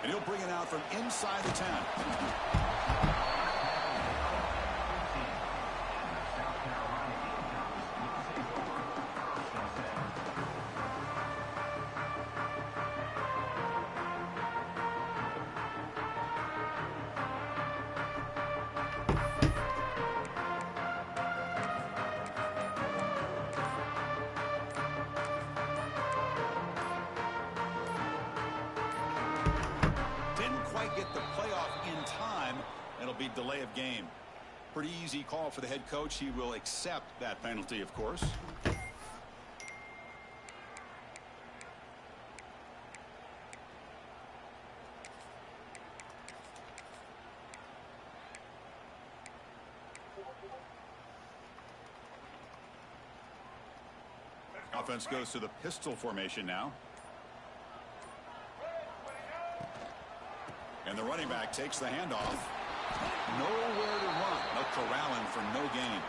And he'll bring it out from inside the 10. Get the playoff in time. It'll be delay of game. Pretty easy call for the head coach. He will accept that penalty, of course. Offense goes to the pistol formation now. And the running back takes the handoff. Nowhere to run. No corralling for no gain.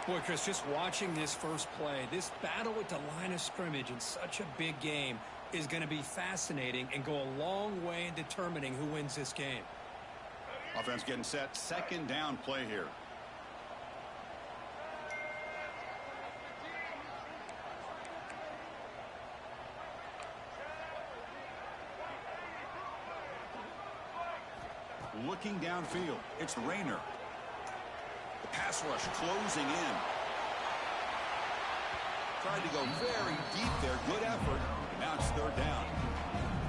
Boy, Chris, just watching this first play, this battle at the line of scrimmage in such a big game is going to be fascinating and go a long way in determining who wins this game. Offense getting set. Second down play here. Looking downfield, it's Rayner. The pass rush closing in. Tried to go very deep there. Good effort. Now it's third down.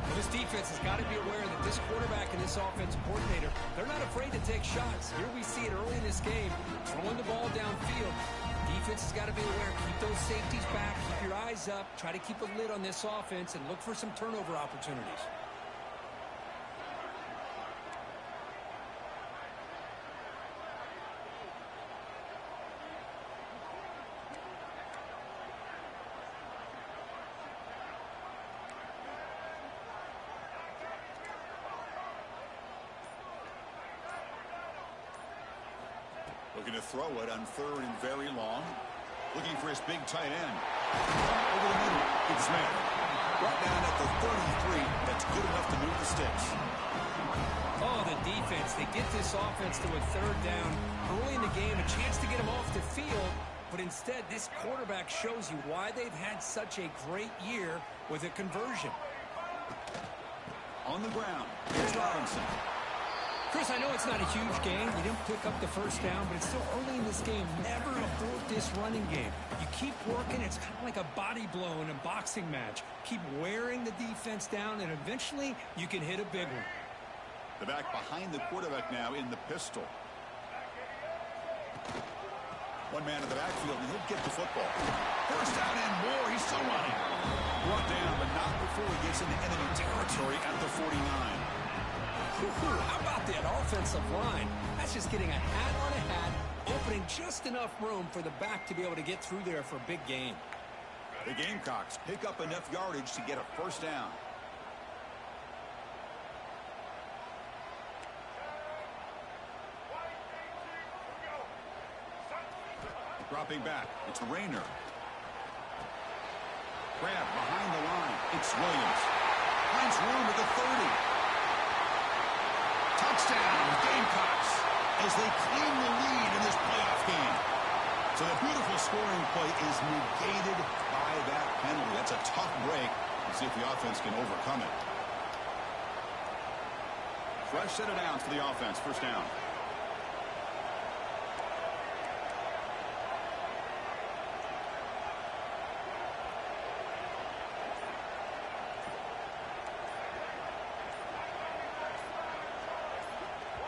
Well, this defense has got to be aware that this quarterback and this offensive coordinator, they're not afraid to take shots. Here we see it early in this game, throwing the ball downfield. Defense has got to be aware. Keep those safeties back. Keep your eyes up. Try to keep a lid on this offense and look for some turnover opportunities. Looking to throw it on third and very long. Looking for his big tight end. Over the middle, it's Smith. Brought down at the 33. That's good enough to move the sticks. Oh, the defense. They get this offense to a third down early in the game. A chance to get them off the field. But instead, this quarterback shows you why they've had such a great year with a conversion. On the ground, here's Robinson. Chris, I know it's not a huge game. You didn't pick up the first down, but it's still early in this game. Never abort this running game. You keep working. It's kind of like a body blow in a boxing match. Keep wearing the defense down, and eventually you can hit a big one. The back behind the quarterback now in the pistol. One man in the backfield, and he'll get the football. First down and more. He's still running. Brought down, but not before he gets into enemy territory at the 49. How about that offensive line? That's just getting a hat on a hat, opening just enough room for the back to be able to get through there for a big gain. The Gamecocks pick up enough yardage to get a first down. Dropping back, it's Rayner. Grab behind the line, it's Williams. Finds room at the 30. Touchdown, Gamecocks, as they claim the lead in this playoff game. So the beautiful scoring play is negated by that penalty. That's a tough break. Let's see if the offense can overcome it. Fresh set of downs for the offense. First down.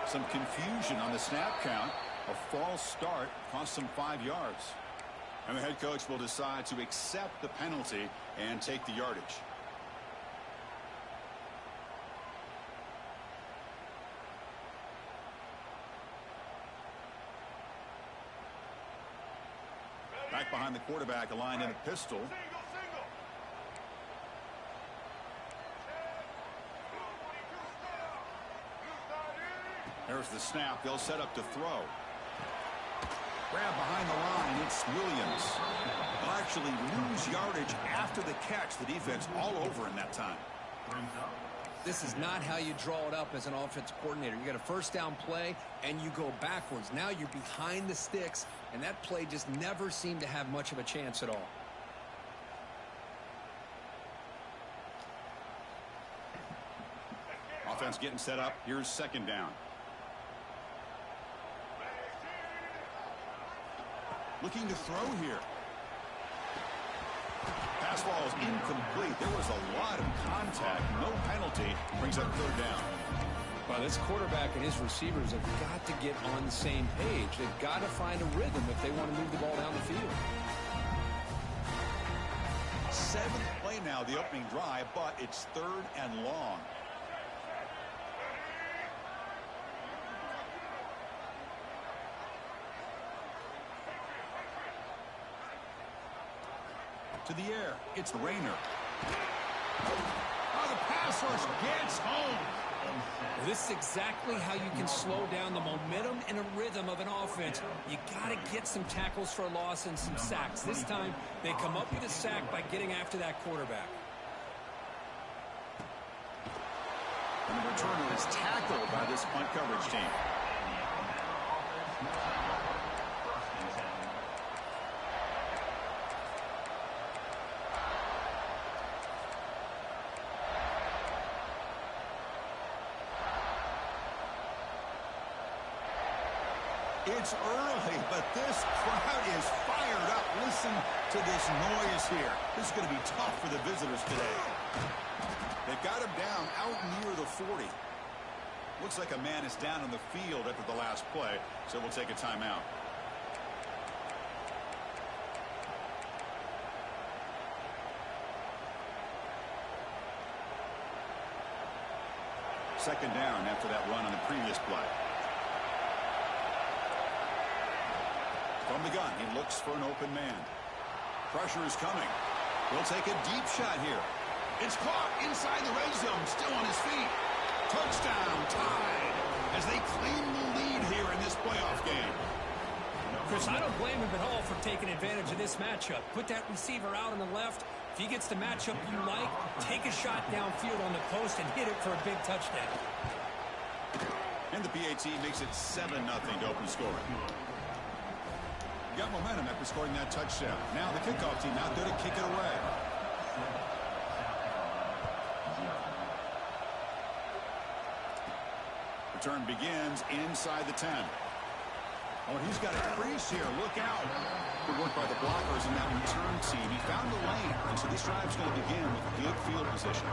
Some confusion on the snap count. A false start cost them 5 yards. And the head coach will decide to accept the penalty and take the yardage. Back behind the quarterback, aligned in a pistol. There's the snap. They'll set up to throw. Grab behind the line. It's Williams. They'll actually lose yardage after the catch. The defense all over in that time. This is not how you draw it up as an offensive coordinator. You got a first down play, and you go backwards. Now you're behind the sticks, and that play just never seemed to have much of a chance at all. Offense getting set up. Here's second down. Looking to throw here. Pass ball is incomplete. There was a lot of contact. No penalty. Brings up third down. Well, this quarterback and his receivers have got to get on the same page. They've got to find a rhythm if they want to move the ball down the field. 7th play now, the opening drive, but it's third and long. To the air. It's Rayner. Oh, the pass rush gets home. This is exactly how you can slow down the momentum and a rhythm of an offense. You got to get some tackles for a loss and some sacks. This time, they come up with a sack by getting after that quarterback. And the returner is tackled by this punt coverage team. It's early, but this crowd is fired up. Listen to this noise here. This is going to be tough for the visitors today. They've got him down out near the 40. Looks like a man is down on the field after the last play, so we'll take a timeout. Second down after that run on the previous play. From the gun, he looks for an open man. Pressure is coming. He'll take a deep shot here. It's caught inside the red zone, still on his feet. Touchdown, tied, as they claim the lead here in this playoff game. Chris, I don't blame him at all for taking advantage of this matchup. Put that receiver out on the left. If he gets the matchup you like, take a shot downfield on the post and hit it for a big touchdown. And the PAT makes it 7-0 to open scoring. Got momentum after scoring that touchdown. Now the kickoff team out there to kick it away. Return begins inside the 10. Oh, he's got a crease here. Look out. Good work by the blockers in that return team. He found the lane, and so this drive's going to begin with good field position.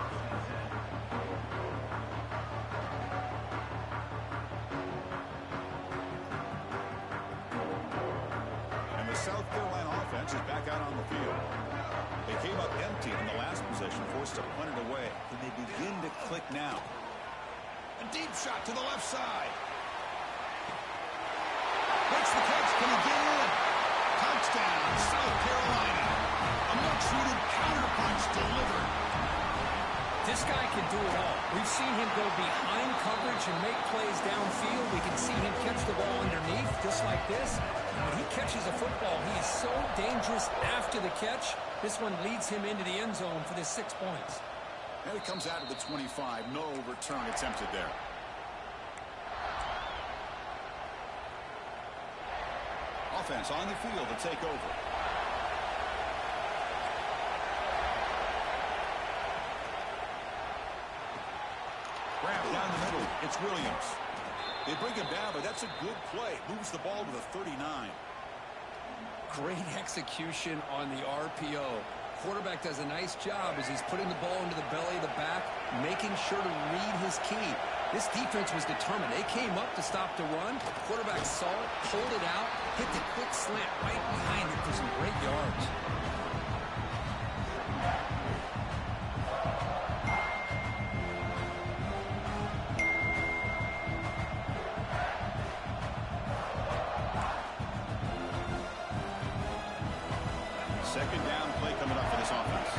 South Carolina offense is back out on the field. They came up empty in the last possession, forced to punt it away. Can they begin to click now? A deep shot to the left side. Makes the catch. Can he get in? Touchdown, South Carolina. A much-needed counterpunch delivered. This guy can do it all. We've seen him go behind coverage and make plays downfield. We can see him catch the ball underneath, just like this. When he catches a football, he is so dangerous after the catch. This one leads him into the end zone for the 6 points. And it comes out of the 25. No return attempted there. Offense on the field to take over. Wrap down the middle. It's Williams. They bring him down, but that's a good play. Moves the ball to the 39. Great execution on the RPO. Quarterback does a nice job as he's putting the ball into the belly of the back, making sure to read his key. This defense was determined. They came up to stop the run. Quarterback saw it, pulled it out, hit the quick slant right behind it for some great yards. Second down play coming up for this offense.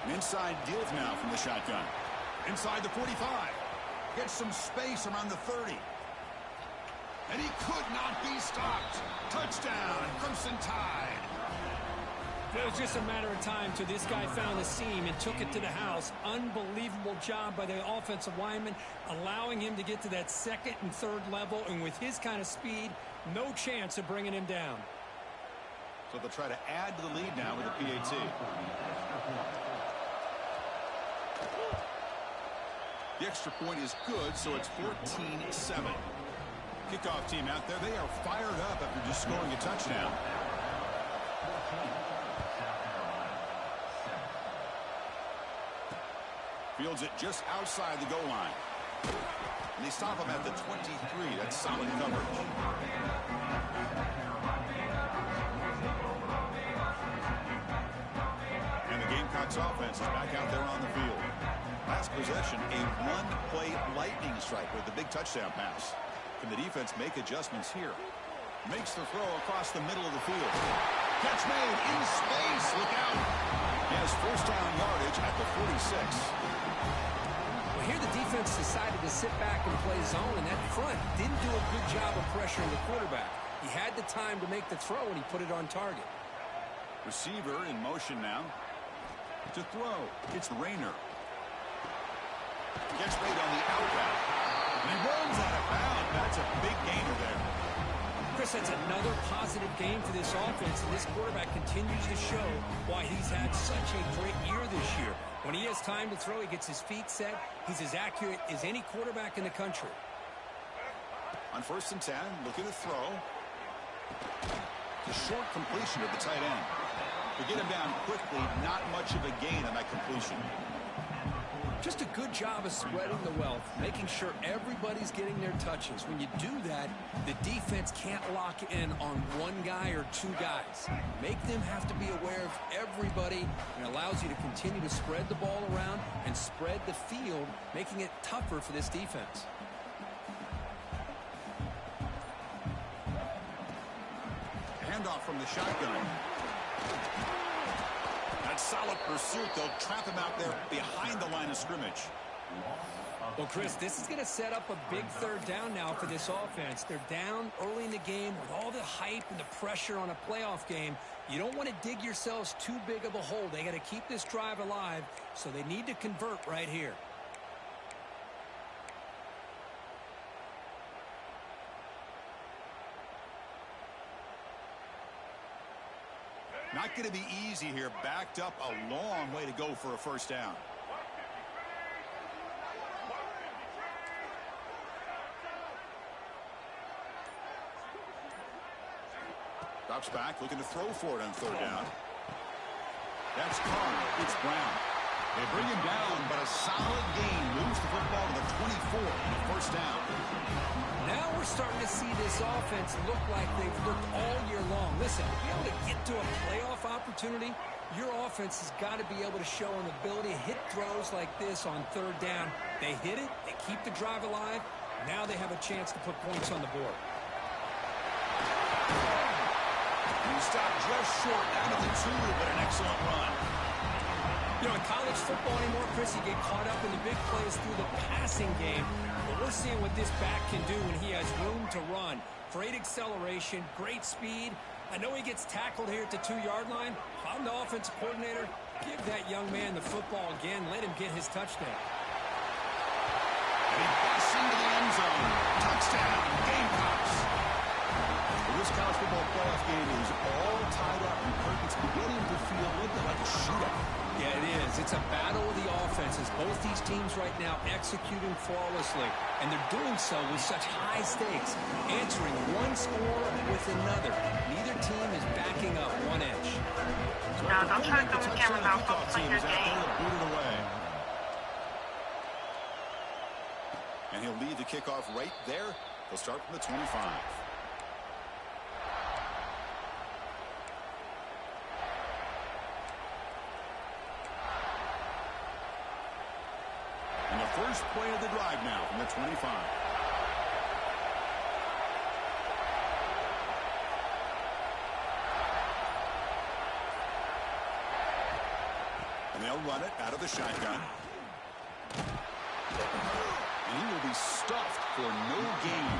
An inside deals now from the shotgun. Inside the 45. Gets some space around the 30. And he could not be stopped. Touchdown, Crimson Tide. It was just a matter of time till this guy found the seam and took it to the house. Unbelievable job by the offensive lineman, allowing him to get to that second and third level. And with his kind of speed, no chance of bringing him down. So they'll try to add to the lead now with a PAT. The extra point is good, so it's 14-7. Kickoff team out there, they are fired up after just scoring a touchdown. Fields it just outside the goal line. And they stop him at the 23. That's solid coverage. And the Gamecocks offense is back out there on the field. Last possession, a one-play lightning strike with the big touchdown pass. Can the defense make adjustments here? Makes the throw across the middle of the field. Catch made in space. Look out. He has first down yardage at the 46. Well, here the defense decided to sit back and play zone, and that front didn't do a good job of pressuring the quarterback. He had the time to make the throw, and he put it on target. Receiver in motion now. To throw. It's Rayner. Catch made on the out route. And he runs out of bounds. That's a big gainer there. Chris, that's another positive game for this offense, and this quarterback continues to show why he's had such a great year this year. When he has time to throw, he gets his feet set. He's as accurate as any quarterback in the country. On 1st and 10, looking to throw. The short completion of the tight end. To get him down quickly, not much of a gain on that completion. Just a good job of spreading the wealth, making sure everybody's getting their touches. When you do that, the defense can't lock in on one guy or two guys. Make them have to be aware of everybody, and it allows you to continue to spread the ball around and spread the field, making it tougher for this defense. Handoff from the shotgun. Solid pursuit. They'll trap him out there behind the line of scrimmage. Well, Chris, this is going to set up a big third down now for this offense. They're down early in the game with all the hype and the pressure on a playoff game. You don't want to dig yourselves too big of a hole. They got to keep this drive alive, so they need to convert right here. Not going to be easy here. Backed up a long way to go for a first down. Drops back, looking to throw for it on 3rd down. That's Carr. It's Brown. They bring him down, but a solid gain moves the football to the 24 and a first down. Now we're starting to see this offense look like they've looked all year long. Listen, to be able to get to a playoff opportunity, your offense has got to be able to show an ability to hit throws like this on 3rd down. They hit it, they keep the drive alive. Now they have a chance to put points on the board. He stopped just short out of the 2, but an excellent run. You know, in college football anymore, Chris, you get caught up in the big plays through the passing game. But we're seeing what this back can do when he has room to run. Great acceleration, great speed. I know he gets tackled here at the 2-yard line. If I'm the offensive coordinator, give that young man the football again. Let him get his touchdown. And he busts into the end zone. Touchdown, Gamecocks. Well, this college football playoff game is all tied up, and it's beginning to feel a little bit like a shootout. Yeah, it is. It's a battle of the offenses. Both these teams right now executing flawlessly, and they're doing so with such high stakes, answering one score with another. Neither team is backing up one inch. So don't try to come again without focusing your game. And he'll lead the kickoff right there. He'll start from the 25. And the first play of the drive now from the 25. And they'll run it out of the shotgun. And he will be stuffed for no gain.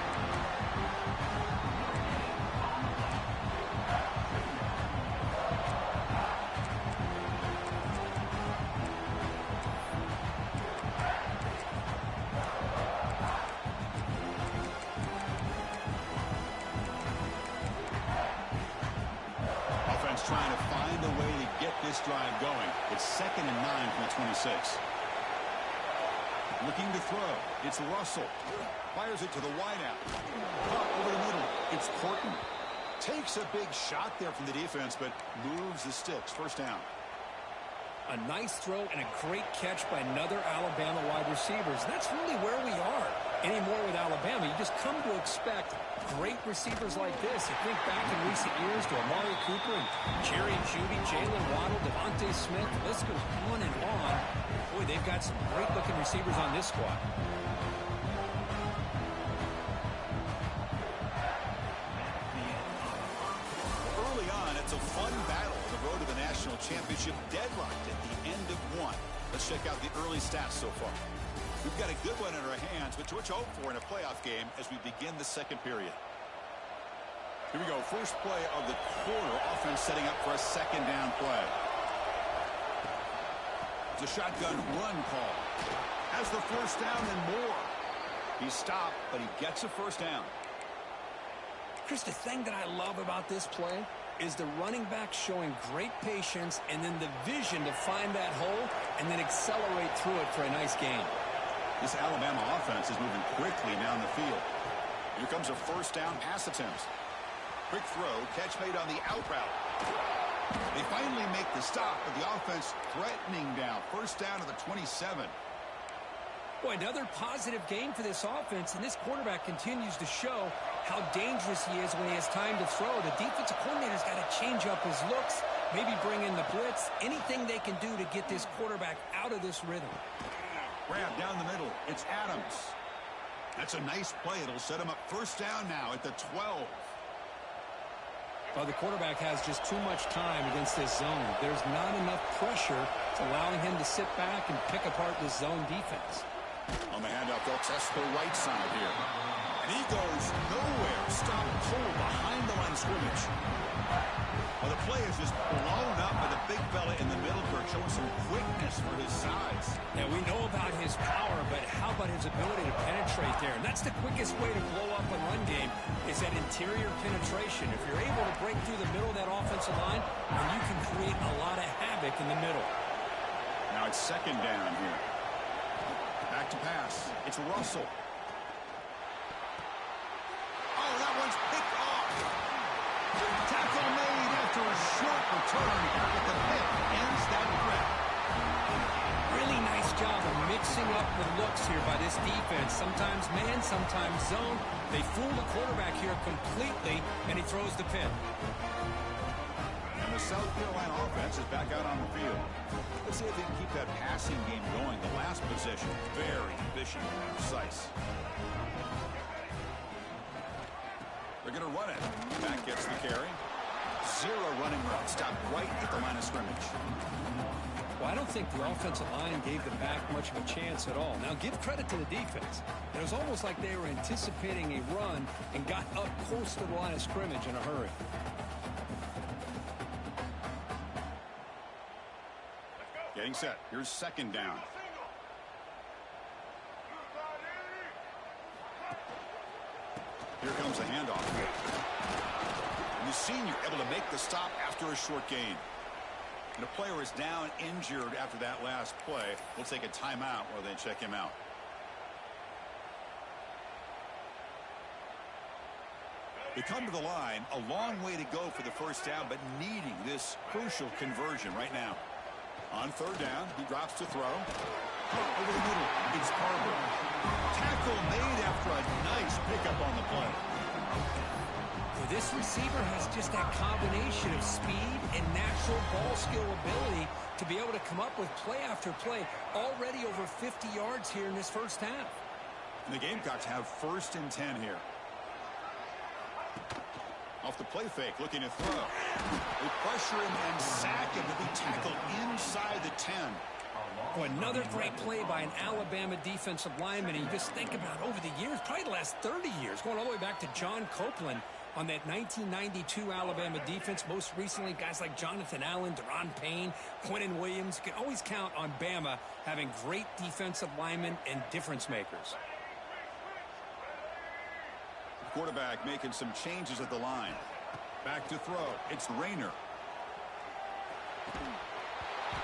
this drive going. It's 2nd and 9 from the 26. Looking to throw. It's Russell. Fires it to the wideout. Up over the middle. It's Porton. Takes a big shot there from the defense, but moves the sticks. First down. A nice throw and a great catch by another Alabama wide receivers. That's really where we are anymore with Alabama. You just come to expect great receivers like this. You think back in recent years to Amari Cooper and Jerry Jeudy, Jalen Waddle, Devontae Smith. The list goes on and on. Boy, they've got some great-looking receivers on this squad. Early on, it's a fun battle on the road to the national championship, deadlocked at the end of one. Let's check out the early stats so far. We've got a good one in our hands, but to hope for in a playoff game as we begin the second period. Here we go. First play of the quarter. Offense setting up for a second down play. It's a shotgun run call. Has the first down and more. He stopped, but he gets a first down. Chris, the thing that I love about this play is the running back showing great patience and then the vision to find that hole and then accelerate through it for a nice gain. This Alabama offense is moving quickly down the field. Here comes a first down pass attempt. Quick throw, catch made on the out route. They finally make the stop, but the offense threatening down. First down to the 27. Boy, another positive game for this offense, and this quarterback continues to show how dangerous he is when he has time to throw. The defensive coordinator's got to change up his looks, maybe bring in the blitz, anything they can do to get this quarterback out of this rhythm. Grab down the middle. It's Adams. That's a nice play. It'll set him up first down now at the 12. Well, the quarterback has just too much time against this zone. There's not enough pressure to allowing him to sit back and pick apart this zone defense. On the handoff, they'll test the right side here. And he goes nowhere. Stop cold behind the line of scrimmage. Well, the play is just blown up by the big fella in the middle, Kirk, showing some quickness for his size. Yeah, we know about his power, but how about his ability to penetrate there? And that's the quickest way to blow up a run game is that interior penetration. If you're able to break through the middle of that offensive line, then you can create a lot of havoc in the middle. Now it's second down here. Back to pass. It's Russell. Oh, that one's picked off. Tackle made after a short return, but the pick ends that threat. Really nice job of mixing up the looks here by this defense. Sometimes man, sometimes zone. They fool the quarterback here completely, and he throws the pick. And the South Carolina offense is back out on the field. Let's see if they can keep that passing game going. The last possession, very efficient and precise. They're going to run it. Back gets the carry. Zero running route. Stopped right at the line of scrimmage. Well, I don't think the offensive line gave the back much of a chance at all. Now, give credit to the defense. It was almost like they were anticipating a run and got up close to the line of scrimmage in a hurry. Getting set. Here's second down. Here comes the handoff. And the senior able to make the stop after a short gain. And the player is down injured after that last play. We'll take a timeout while they check him out. They come to the line, a long way to go for the first down, but needing this crucial conversion right now. On third down, he drops to throw. Over the middle, it's Harbor. Tackle made after a nice pickup on the play. Well, this receiver has just that combination of speed and natural ball skill ability to be able to come up with play after play. Already over 50 yards here in this first half. And the Gamecocks have first and 10 here. Off the play fake, looking to throw. They pressure him and sack him to be tackled inside the 10. Oh, another great play by an Alabama defensive lineman. And you just think about over the years, probably the last 30 years, going all the way back to John Copeland on that 1992 Alabama defense. Most recently, guys like Jonathan Allen, Deron Payne, Quentin Williams. You can always count on Bama having great defensive linemen and difference makers. Quarterback making some changes at the line. Back to throw. It's Rayner.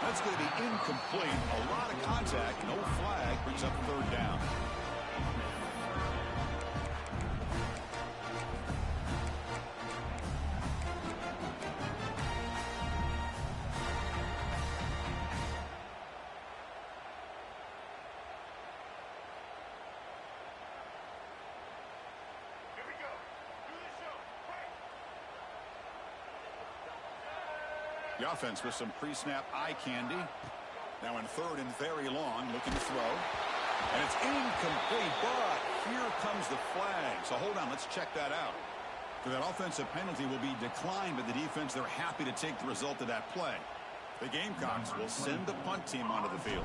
That's going to be incomplete. A lot of contact. No flag. Brings up third down. The offense with some pre-snap eye candy. Now in third and very long, looking to throw. And it's incomplete, but here comes the flag. So hold on, let's check that out. So that offensive penalty will be declined by the defense. They're happy to take the result of that play. The Gamecocks will send the punt team onto the field.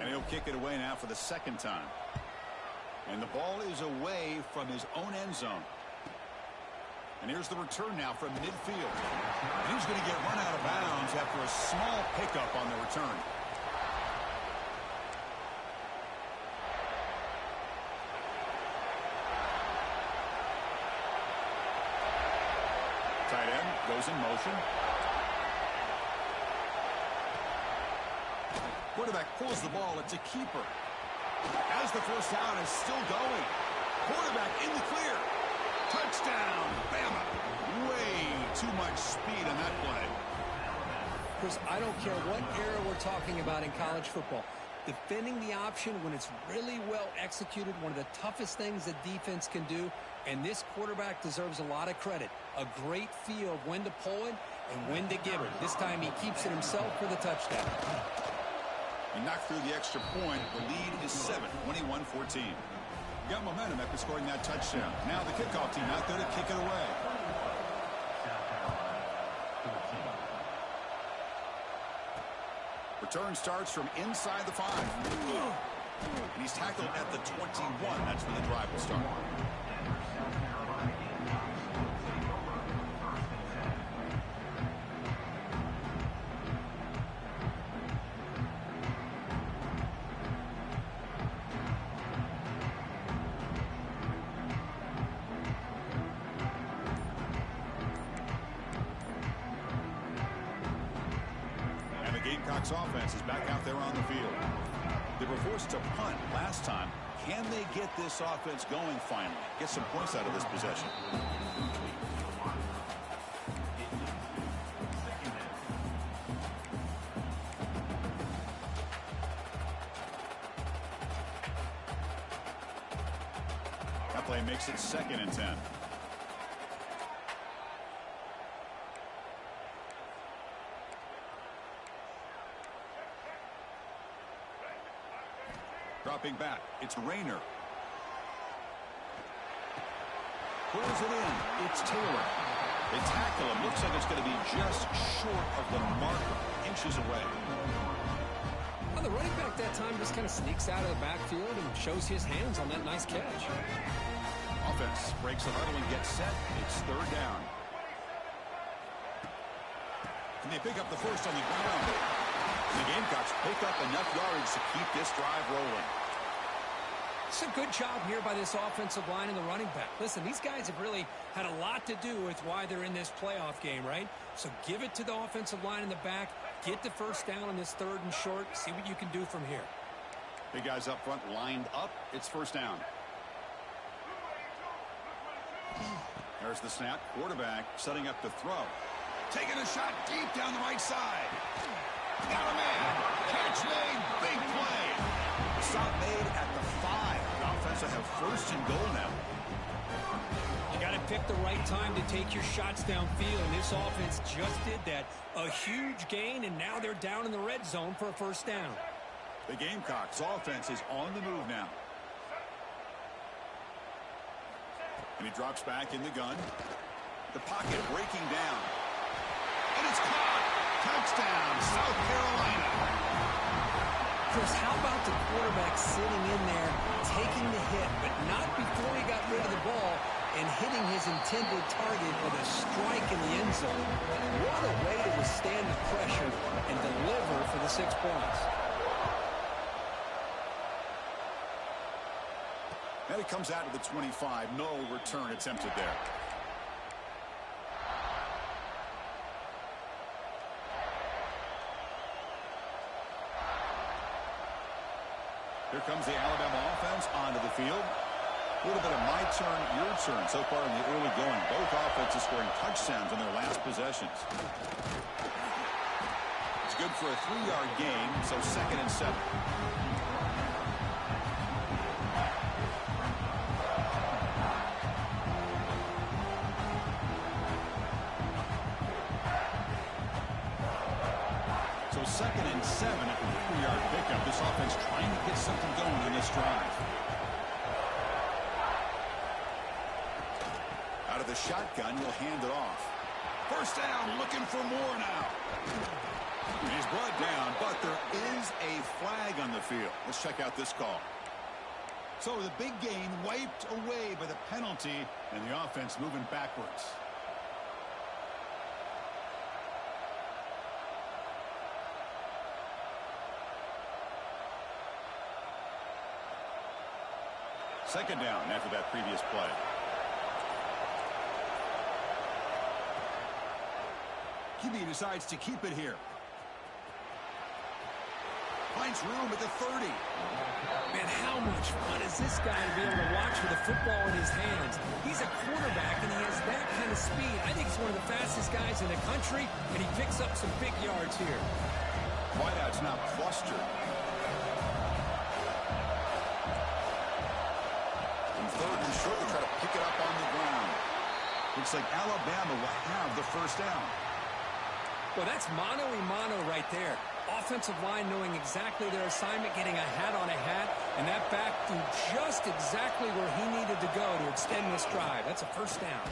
And he'll kick it away now for the second time. And the ball is away from his own end zone. And here's the return now from midfield. And he's going to get run out of bounds after a small pickup on the return. Tight end goes in motion. Quarterback pulls the ball. It's a keeper. As the first down is still going. Quarterback in the clear. Touchdown, Bama. Way too much speed on that play. Chris, I don't care what era we're talking about in college football. Defending the option when it's really well executed, one of the toughest things a defense can do, and this quarterback deserves a lot of credit. A great feel of when to pull it and when to give it. This time he keeps it himself for the touchdown. He knocked through the extra point. The lead is 7, 21-14. Got momentum after scoring that touchdown. Now the kickoff team out there to kick it away. Return starts from inside the 5. And he's tackled at the 21. That's where the drive will start. Gamecocks offense is back out there on the field. They were forced to punt last time. Can they get this offense going finally? Get some points out of this possession. That play makes it 2nd and 10. Dropping back, it's Rayner. Pulls it in, it's Taylor. They tackle him, looks like it's going to be just short of the marker, inches away. Well, the running back that time just kind of sneaks out of the backfield and shows his hands on that nice catch. Offense breaks the huddle and gets set. It's 3rd down. Can they pick up the first on the ground? The Gamecocks pick up enough yardage to keep this drive rolling. It's a good job here by this offensive line and the running back. Listen, these guys have really had a lot to do with why they're in this playoff game, right? So give it to the offensive line in the back. Get the first down on this 3rd and short. See what you can do from here. Big guys up front lined up. It's first down. There's the snap. Quarterback setting up the throw. Taking a shot deep down the right side. Got a man. Catch made. Big play. Stop made at the 5. The offense will have 1st and goal now. You got to pick the right time to take your shots downfield, and this offense just did that. A huge gain, and now they're down in the red zone for a first down. The Gamecocks offense is on the move now. And he drops back in the gun. The pocket breaking down. And it's caught. Touchdown, South Carolina. Chris, how about the quarterback sitting in there, taking the hit, but not before he got rid of the ball and hitting his intended target with a strike in the end zone. What a way to withstand the pressure and deliver for the 6 points. And it comes out of the 25. No return attempted there. Here comes the Alabama offense onto the field. A little bit of my turn, your turn so far in the early going. Both offenses scoring touchdowns on their last possessions. It's good for a 3-yard gain, so 2nd and 7. So 2nd and 7 at the 3-yard pickup. This offense trying to get something going in this drive. Out of the shotgun, he'll hand it off. First down, looking for more now. He's brought down, but there is a flag on the field. Let's check out this call. So the big gain wiped away by the penalty, and the offense moving backwards. Second down after that previous play. QB decides to keep it here. Finds room at the 30. Man, how much fun is this guy to be able to watch with a football in his hands? He's a quarterback, and he has that kind of speed. I think he's one of the fastest guys in the country, and he picks up some big yards here. Wideout's now clustered. And 3rd and short, they try to pick it up on the ground. Looks like Alabama will have the first down. Well, that's mano-a-mano right there. Offensive line knowing exactly their assignment, getting a hat on a hat, and that back threw just exactly where he needed to go to extend this drive. That's a first down.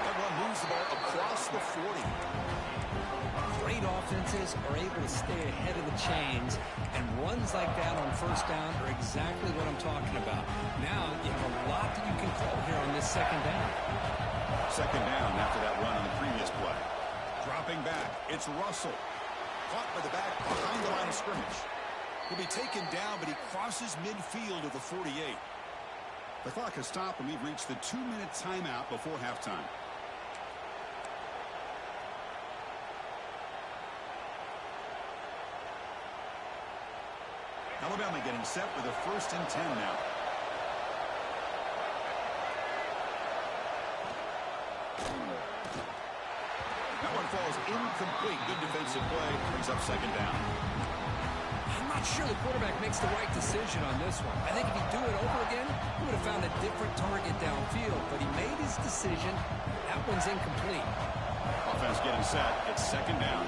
Everyone moves the ball across the 40. Great offenses are able to stay ahead of the chains, and runs like that on first down are exactly what I'm talking about. Now you have a lot that you can call here on this second down. Second down after that run on the previous play. Dropping back, it's Russell. Caught by the back behind the line of scrimmage. He'll be taken down, but he crosses midfield of the 48. The clock has stopped, and we've reached the 2-minute timeout before halftime. Alabama getting set with a 1st and 10 now. That one falls incomplete. Good defensive play. Brings up second down. I'm not sure the quarterback makes the right decision on this one. I think if he'd do it over again, he would have found a different target downfield. But he made his decision. That one's incomplete. Offense getting set. It's second down.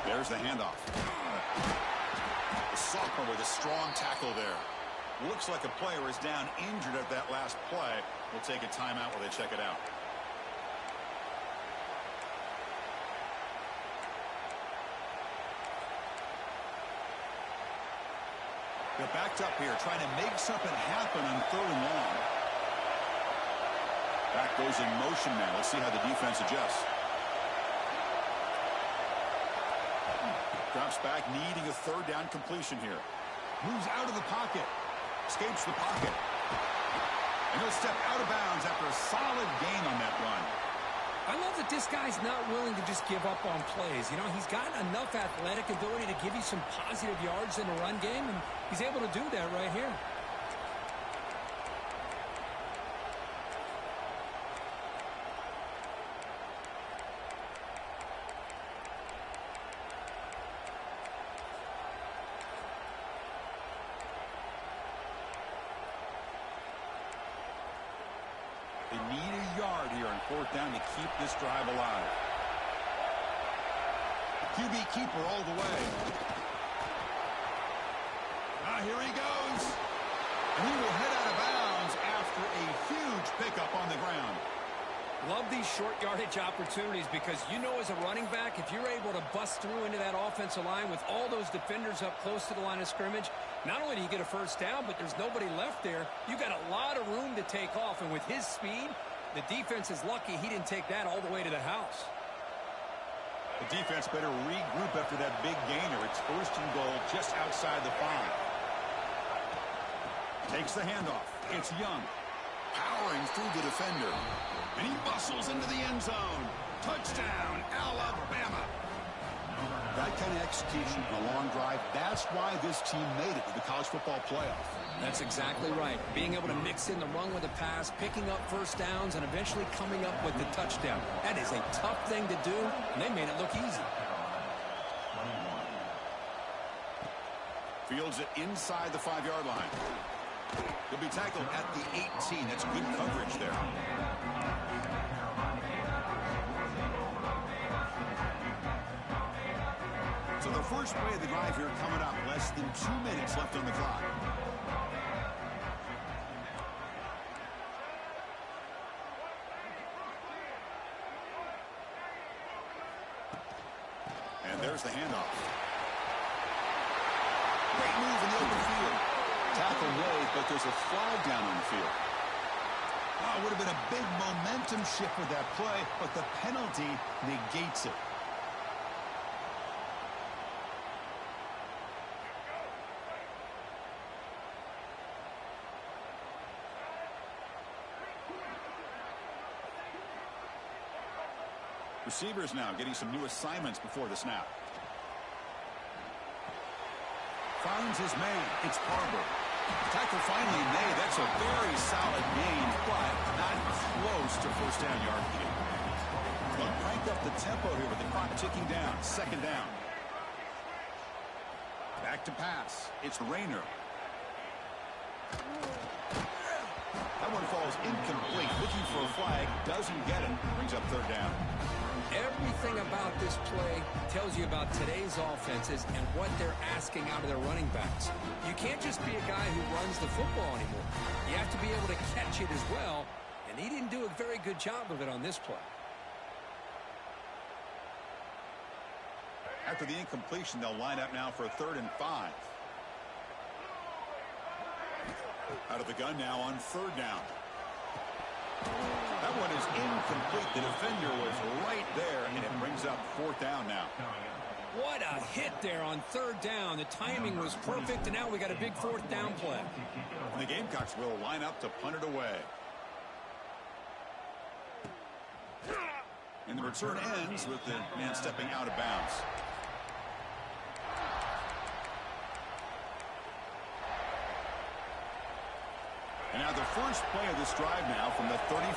There's the handoff. The sophomore with a strong tackle there. Looks like a player is down injured at that last play. We'll take a timeout while they check it out. They're backed up here, trying to make something happen on 3rd and long. Back goes in motion now. Let's see how the defense adjusts. Drops back, needing a 3rd down completion here. Moves out of the pocket. Escapes the pocket. And he'll step out of bounds after a solid gain on that run. I love that this guy's not willing to just give up on plays. You know, he's got enough athletic ability to give you some positive yards in the run game, and he's able to do that right here. They need a yard here on 4th down to keep this drive alive. QB keeper all the way. Here he goes. And he will head out of bounds after a huge pickup on the ground. Love these short yardage opportunities because you know as a running back, if you're able to bust through into that offensive line with all those defenders up close to the line of scrimmage, not only do you get a first down, but there's nobody left there. You got a lot of room to take off, and with his speed, the defense is lucky he didn't take that all the way to the house. The defense better regroup after that big gainer. It's 1st and goal just outside the 5. Takes the handoff. It's Young. Powering through the defender. And he bustles into the end zone. Touchdown, Alabama. That kind of execution on a long drive, that's why this team made it to the college football playoff. That's exactly right. Being able to mix in the run with the pass, picking up first downs, and eventually coming up with the touchdown. That is a tough thing to do, and they made it look easy. Fields it inside the 5-yard line. He'll be tackled at the 18. That's good coverage there. So the first play of the drive here coming up. Less than 2 minutes left on the clock. And there's the handoff. Great move in the open field. Tackle made, but there's a flag down on the field. Oh, it would have been a big momentum shift with that play, but the penalty negates it. Receivers now getting some new assignments before the snap. Finds his man. It's Barber. Tackle finally made. That's a very solid gain, but not close to first down yard gain. They'll crank up the tempo here with the clock ticking down. Second down. Back to pass. It's Rayner. That one falls incomplete. Looking for a flag. Doesn't get it. Brings up third down. Everything about this play tells you about today's offenses and what they're asking out of their running backs. You can't just be a guy who runs the football anymore. You have to be able to catch it as well, and he didn't do a very good job of it on this play. After the incompletion, they'll line up now for a 3rd and 5. Out of the gun now on 3rd down. That one is incomplete. The defender was right there, and it brings up 4th down now. What a hit there on 3rd down. The timing was perfect, and now we got a big 4th down play. And the Gamecocks will line up to punt it away. And the return ends with the man stepping out of bounds. And now the first play of this drive now from the 35.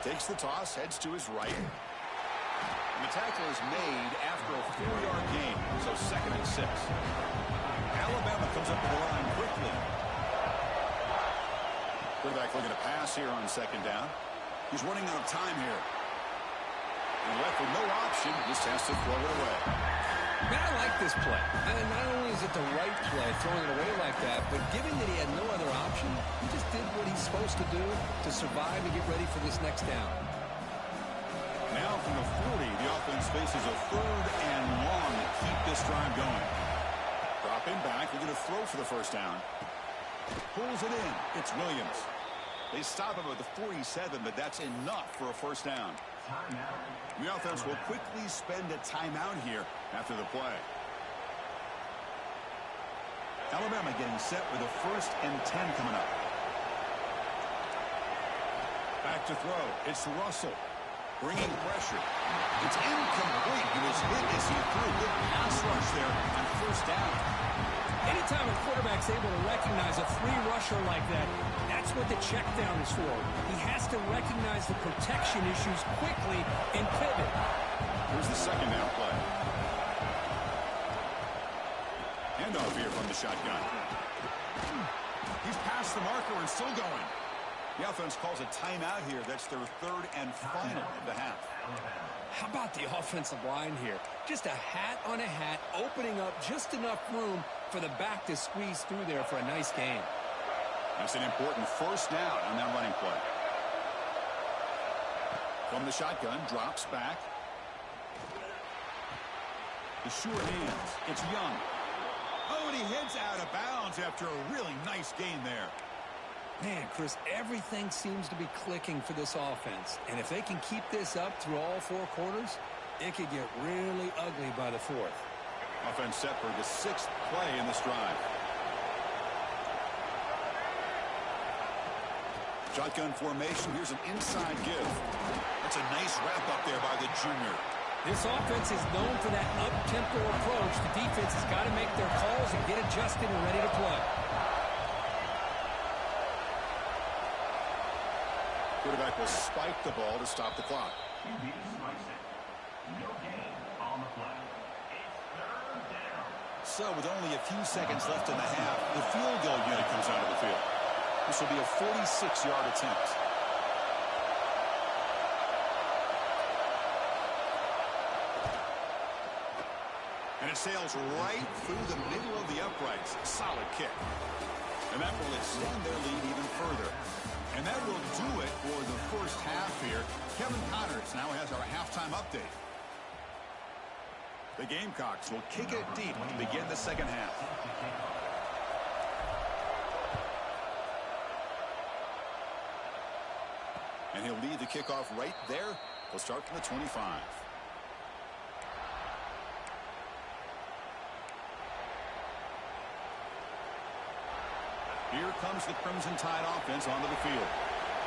Takes the toss, heads to his right. And the tackle is made after a 4-yard gain, so 2nd and 6. Alabama comes up to the line quickly. Quarterback looking to pass here on 2nd down. He's running out of time here. And left with no option, just has to throw it away. Man, I like this play. And not only is it the right play, throwing it away like that, but given that he had no other option, he just did what he's supposed to do to survive and get ready for this next down. Now from the 40, the offense faces a 3rd and long to keep this drive going. Drop in back, we're going to throw for the first down. Pulls it in. It's Williams. They stop him at the 47, but that's enough for a first down. The offense will quickly spend a timeout here after the play. Alabama getting set with a 1st and 10 coming up. Back to throw. It's Russell. Bringing pressure. It's incomplete. He was hit as he threw. Good pass rush there on 1st down. Anytime a quarterback's able to recognize a 3-rusher like that, that's what the check down is for. He has to recognize the protection issues quickly and pivot. Here's the 2nd down play. Handoff here from the shotgun. He's past the marker and still going. The offense calls a timeout here. That's their 3rd and final of the half. How about the offensive line here? Just a hat on a hat, opening up just enough room for the back to squeeze through there for a nice gain. That's an important 1st down on that running play. From the shotgun, drops back. The short hands. It's Young. Oh, and he heads out of bounds after a really nice gain there. Man, Chris, everything seems to be clicking for this offense. And if they can keep this up through all 4 quarters, it could get really ugly by the 4th. Offense set for the 6th play in this drive. Shotgun formation. Here's an inside give. That's a nice wrap up there by the junior. This offense is known for that up-tempo approach. The defense has got to make their calls and get adjusted and ready to play. Quarterback will spike the ball to stop the clock. So with only a few seconds left in the half, the field goal unit comes out of the field. This will be a 46-yard attempt. And it sails right through the middle of the uprights. Solid kick. And that will extend their lead even further. And that will do it for the first half here. Kevin Connors now has our halftime update. The Gamecocks will kick it deep to begin the second half. And he'll lead the kickoff right there. He'll start from the 25. Here comes the Crimson Tide offense onto the field.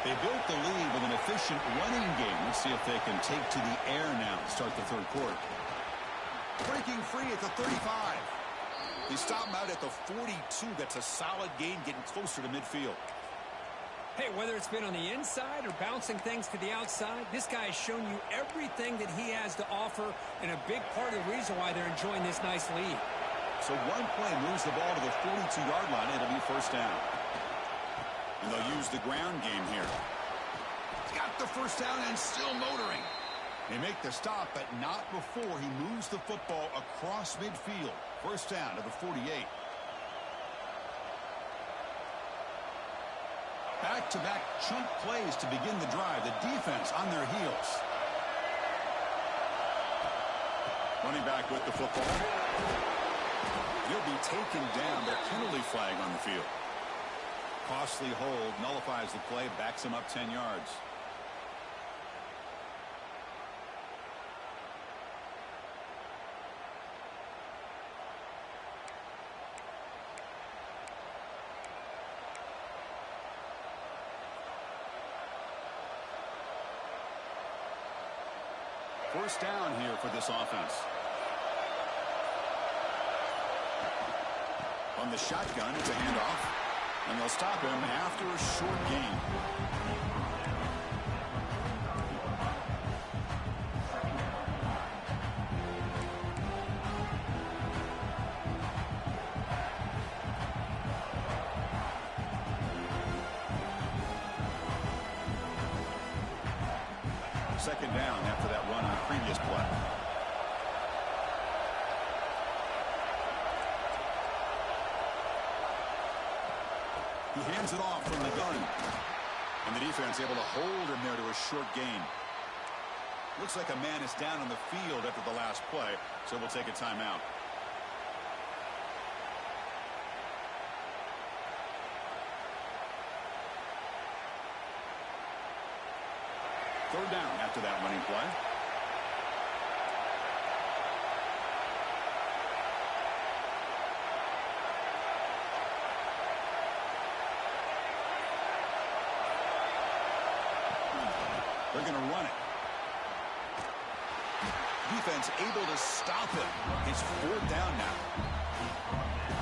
They built the lead with an efficient running game. Let's see if they can take to the air now to start the third quarter. Breaking free at the 35. They stop him out at the 42. That's a solid gain, getting closer to midfield. Hey, whether it's been on the inside or bouncing things to the outside, this guy has shown you everything that he has to offer, and a big part of the reason why they're enjoying this nice lead. So one play moves the ball to the 42-yard line. It'll be first down. And they'll use the ground game here. He's got the first down and still motoring. They make the stop, but not before he moves the football across midfield. First down to the 48. Back-to-back chunk plays to begin the drive. The defense on their heels. Running back with the football. He'll be taken down. The penalty flag on the field. Costly hold nullifies the play, backs him up 10 yards. First down here for this offense. On the shotgun, it's a handoff. And they'll stop him after a short gain. Second down after that run on the previous play. He hands it off from the gun. And the defense able to hold him there to a short gain. Looks like a man is down on the field after the last play, so we'll take a timeout. Third down after that running play. They're going to run it. Defense able to stop it. It's fourth down now.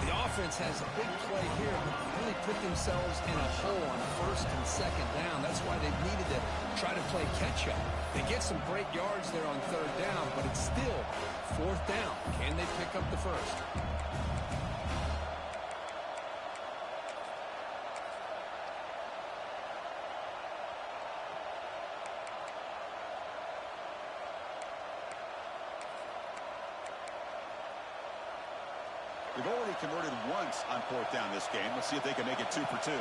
The offense has a big play here, but really put themselves in a hole on first and second down. That's why they've needed to try to play catch-up. They get some great yards there on third down, but it's still fourth down. Can they pick up the first? They've already converted once on fourth down this game. Let's see if they can make it 2 for 2.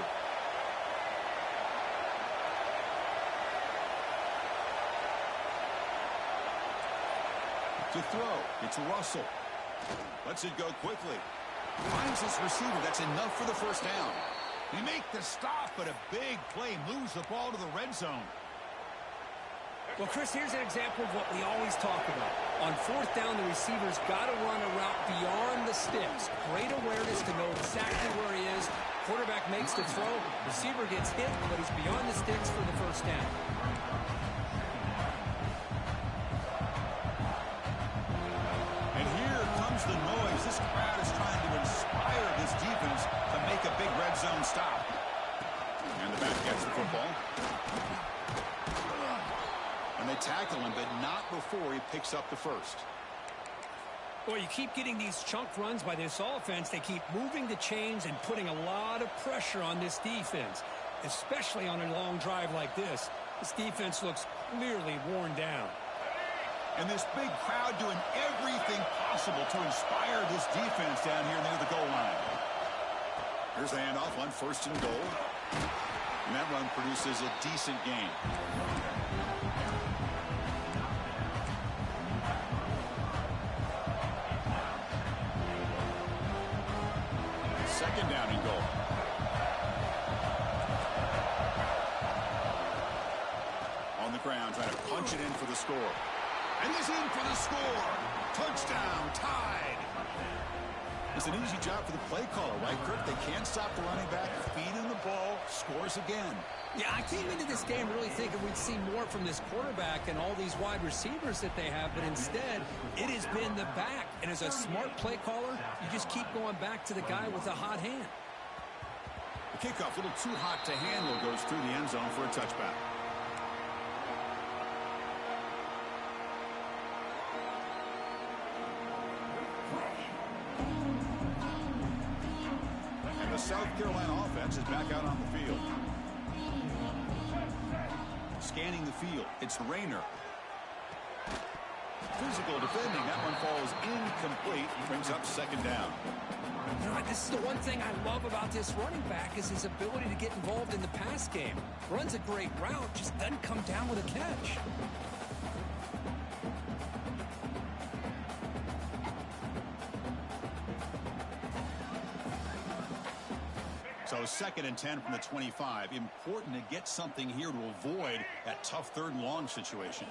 To throw, it's Russell. Lets it go quickly. Finds his receiver. That's enough for the first down. They make the stop, but a big play moves the ball to the red zone. Well, Chris, here's an example of what we always talk about. On fourth down, the receiver's got to run a route beyond the sticks. Great awareness to know exactly where he is, Quarterback makes the throw. Receiver gets hit, but he's beyond the sticks for the first down. And here comes the noise. This crowd is trying to inspire this defense to make a big red zone stop. And the back gets the football. And they tackle him, but not before he picks up the first. Well, you keep getting these chunk runs by this offense. They keep moving the chains and putting a lot of pressure on this defense, especially on a long drive like this. This defense looks clearly worn down. And this big crowd doing everything possible to inspire this defense down here near the goal line. Here's the handoff on 1st and goal. And that run produces a decent gain. Second down and goal. On the ground, trying to punch it in for the score. And he's in for the score. Touchdown, tied. It's an easy job for the play caller, right, Kirk? They can't stop the running back, feed him the ball, scores again. Yeah, I came into this game really thinking we'd see more from this quarterback and all these wide receivers that they have, but instead, it has been the back. And as a smart play caller, you just keep going back to the guy with a hot hand. The kickoff, a little too hot to handle, goes through the end zone for a touchback. And the South Carolina offense is back out on the field. Scanning the field, it's Rayner. Physical defending, that one falls incomplete, brings up second down. You know, this is the one thing I love about this running back is his ability to get involved in the pass game. Runs a great route, just doesn't come down with a catch. So 2nd and 10 from the 25. Important to get something here to avoid that tough 3rd and long situation.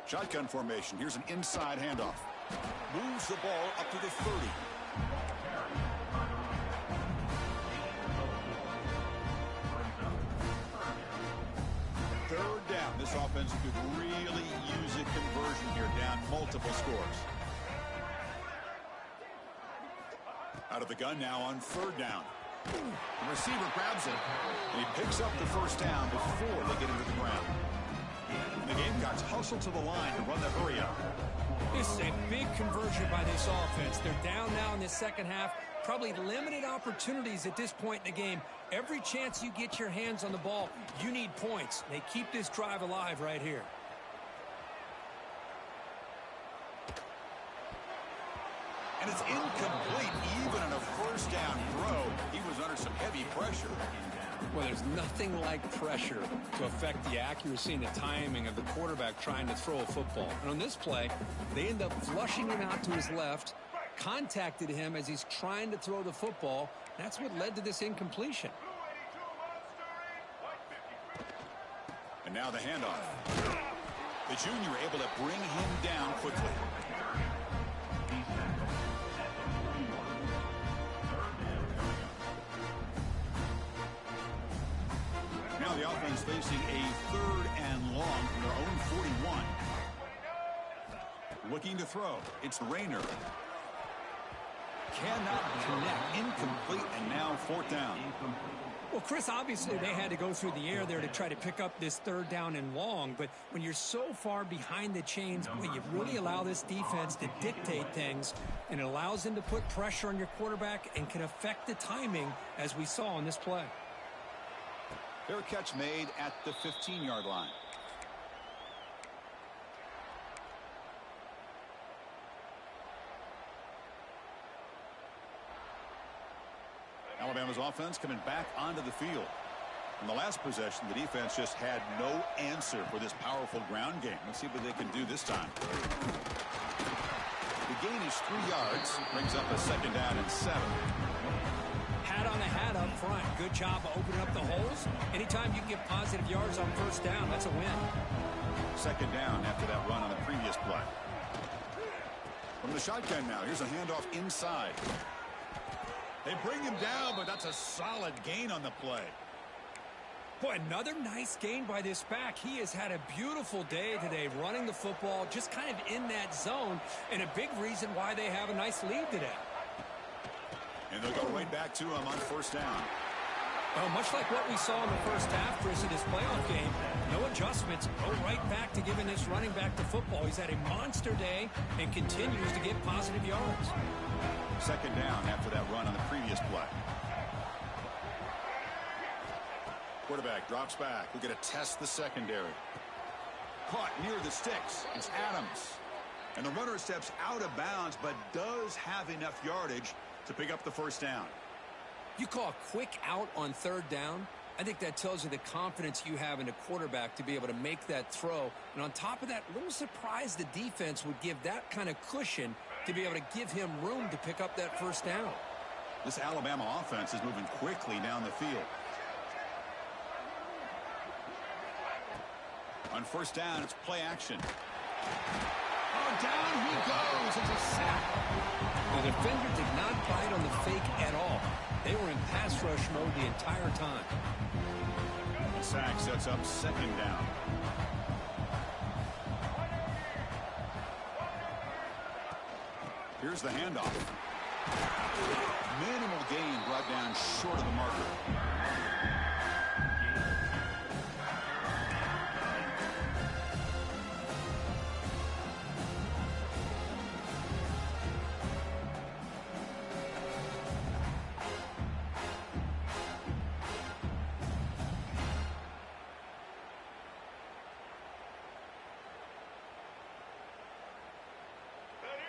Shotgun formation. Here's an inside handoff. Moves the ball up to the 30. Third down. This offense could really use a conversion here, down multiple scores. Out of the gun now on 3rd down. The receiver grabs it, and he picks up the first down before they get into the ground. And the Gamecocks hustle to the line to run the hurry up. This is a big conversion by this offense. They're down now in the second half. Probably limited opportunities at this point in the game. Every chance you get your hands on the ball, you need points. They keep this drive alive right here. And it's incomplete, even on a first down throw. He was under some heavy pressure. Well, there's nothing like pressure to affect the accuracy and the timing of the quarterback trying to throw a football. And on this play, they end up flushing him out to his left, contacted him as he's trying to throw the football. That's what led to this incompletion. And now the handoff. The junior able to bring him down quickly. Now the offense facing a 3rd and long from their own 41. Looking to throw. It's Rayner. Cannot connect. Incomplete, and now 4th down. Well, Chris, obviously they had to go through the air there to try to pick up this 3rd down and long, but when you're so far behind the chains, boy, you really allow this defense to dictate things, and it allows them to put pressure on your quarterback and can affect the timing, as we saw on this play. Fair catch made at the 15-yard line. Alabama's offense coming back onto the field. In the last possession, the defense just had no answer for this powerful ground game. Let's see what they can do this time. The gain is 3 yards, brings up a 2nd down and 7. Had on the hat up front. Good job of opening up the holes. Anytime you can get positive yards on first down, that's a win. Second down after that run on the previous play. From the shotgun now, here's a handoff inside. They bring him down, but that's a solid gain on the play. Boy, another nice gain by this back. He has had a beautiful day today running the football, just kind of in that zone, and a big reason why they have a nice lead today. And they'll go right back to him on first down. Well, much like what we saw in the first half, Chris, in this playoff game, no adjustments. Go right back to giving this running back the football. He's had a monster day and continues to get positive yards. Second down after that run on the previous play. Quarterback drops back. We're going to test the secondary. Caught near the sticks. It's Adams. And the runner steps out of bounds, but does have enough yardage to pick up the first down. You call a quick out on third down. I think that tells you the confidence you have in a quarterback to be able to make that throw. And on top of that, a little surprised the defense would give that kind of cushion to be able to give him room to pick up that first down. This Alabama offense is moving quickly down the field. On first down, it's play action. Oh, down he goes. It's a sack. The defender did not bite on the fake at all. They were in pass rush mode the entire time. The sack sets up second down. Here's the handoff. Minimal gain brought down short of the marker.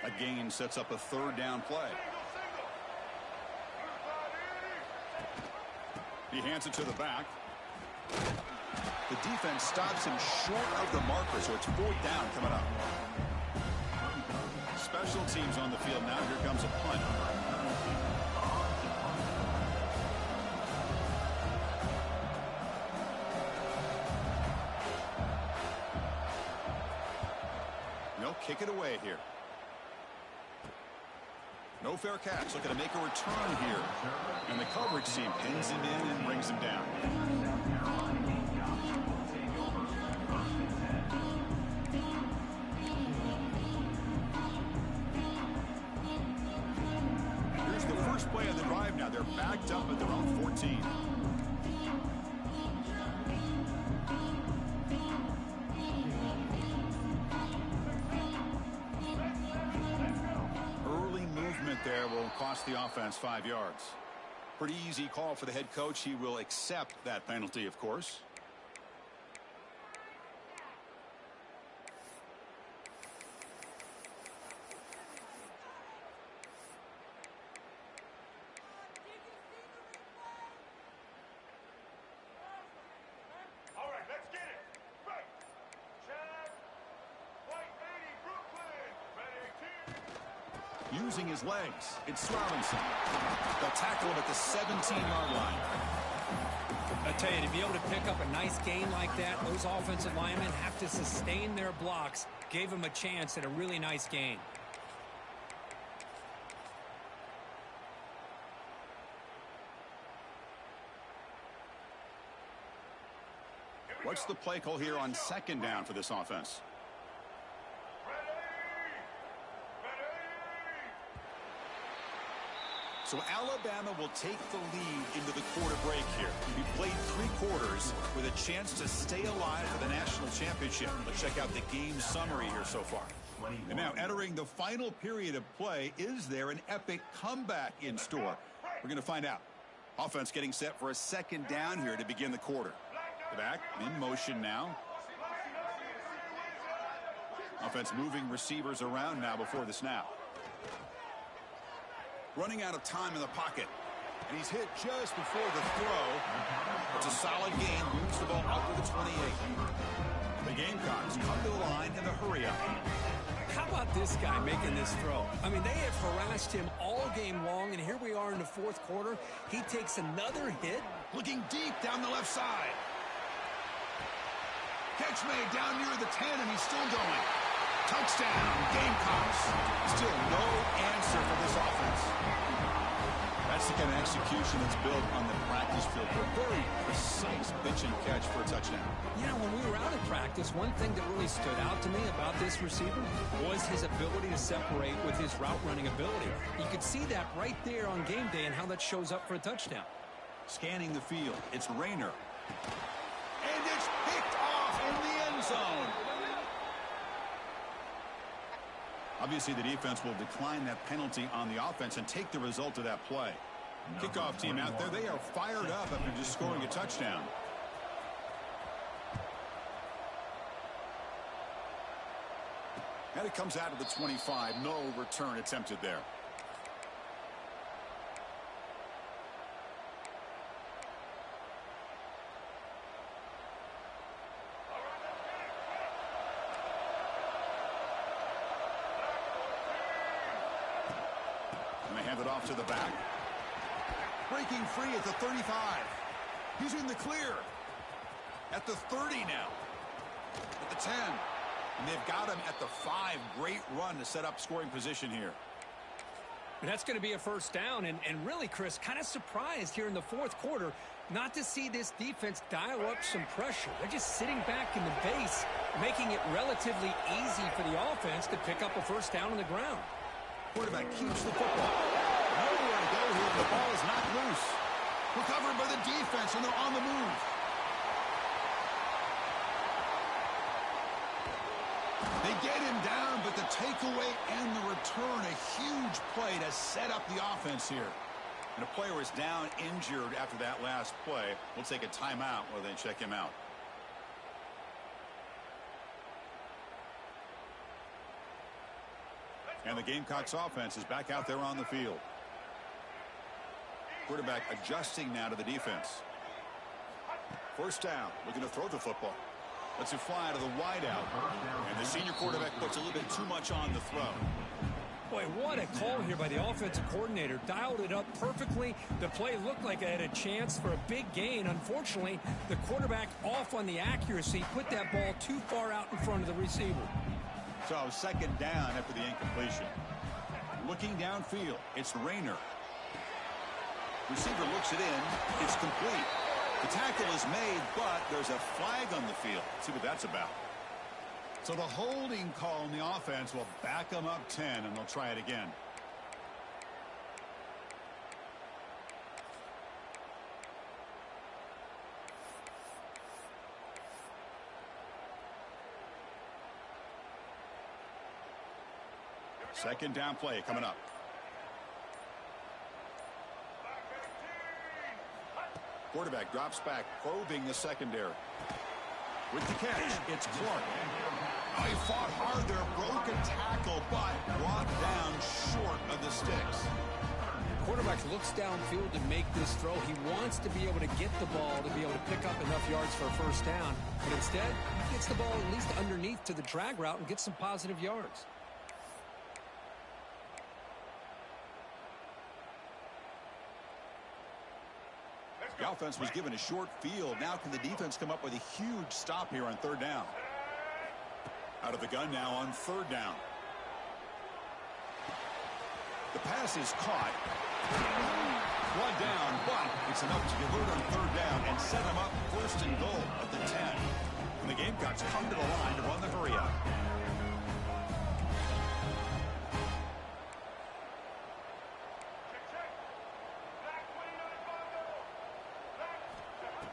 A gain sets up a third down play. He hands it to the back. The defense stops him short of the marker, so it's fourth down coming up. Special teams on the field now. Here comes a punt. They'll kick it away here. No fair catch. Looking to make a return here. And the coverage team pins him in and brings him down. Here's the first play of the drive now. They're backed up at their own 14. There will cost the offense 5 yards. Pretty easy call for the head coach. He will accept that penalty, of course. Using his legs, it's Robinson. They'll tackle him at the 17-yard line. I tell you, to be able to pick up a nice gain like that, those offensive linemen have to sustain their blocks. Gave him a chance at a really nice gain. What's the play call here on second down for this offense? So Alabama will take the lead into the quarter break here. We played 3 quarters with a chance to stay alive for the national championship. Let's check out the game summary here so far. And now entering the final period of play, is there an epic comeback in store? We're going to find out. Offense getting set for a second down here to begin the quarter. The back in motion now. Offense moving receivers around now before the snap. Running out of time in the pocket. And he's hit just before the throw. It's a solid gain. Moves the ball out to the 28. The Gamecocks come to the line in the hurry up. How about this guy making this throw? I mean, they have harassed him all game long, and here we are in the fourth quarter. He takes another hit. Looking deep down the left side. Catch made down near the 10, and he's still going. Touchdown, Gamecocks. Still no answer for this offense. That's the kind of execution that's built on the practice field for a very precise pitch and catch for a touchdown. You know, when we were out at practice, one thing that really stood out to me about this receiver was his ability to separate with his route running ability. You could see that right there on game day and how that shows up for a touchdown. Scanning the field, it's Rayner. And it's picked off in the end zone. Obviously, the defense will decline that penalty on the offense and take the result of that play. Kickoff team out there, they are fired up after just scoring a touchdown. And it comes out of the 25. No return attempted there. Hand it off to the back. Breaking free at the 35. He's in the clear. At the 30 now. At the 10. And they've got him at the 5. Great run to set up scoring position here. And that's going to be a first down. And really, Chris, kind of surprised here in the fourth quarter not to see this defense dial up some pressure. They're just sitting back in the base, making it relatively easy for the offense to pick up a first down on the ground. Quarterback keeps the football. Nowhere to go here. The ball is not loose. Recovered by the defense, and they're on the move. They get him down, but the takeaway and the return, a huge play to set up the offense here. And a player is down injured after that last play. We'll take a timeout while they check him out. And the Gamecocks offense is back out there on the field. Quarterback adjusting now to the defense. First down, looking to throw the football. Lets it fly to the wideout. And the senior quarterback puts a little bit too much on the throw. Boy, what a call here by the offensive coordinator. Dialed it up perfectly. The play looked like it had a chance for a big gain. Unfortunately, the quarterback off on the accuracy, put that ball too far out in front of the receiver. So second down after the incompletion. Looking downfield, it's Rayner. Receiver looks it in. It's complete. The tackle is made, but there's a flag on the field. Let's see what that's about. So the holding call on the offense will back them up 10, and they'll try it again. Second down play coming up. Quarterback drops back, probing the secondary. With the catch, it's Clark. Oh, he fought hard there, broke a tackle, but brought down short of the sticks. Quarterback looks downfield to make this throw. He wants to be able to get the ball to be able to pick up enough yards for a first down. But instead, he gets the ball at least underneath to the drag route and gets some positive yards. The offense was given a short field. Now can the defense come up with a huge stop here on third down? Out of the gun now on third down. The pass is caught. One down, but it's enough to convert on third down and set them up first and goal at the 10. And the Gamecocks come to the line to run the hurry up.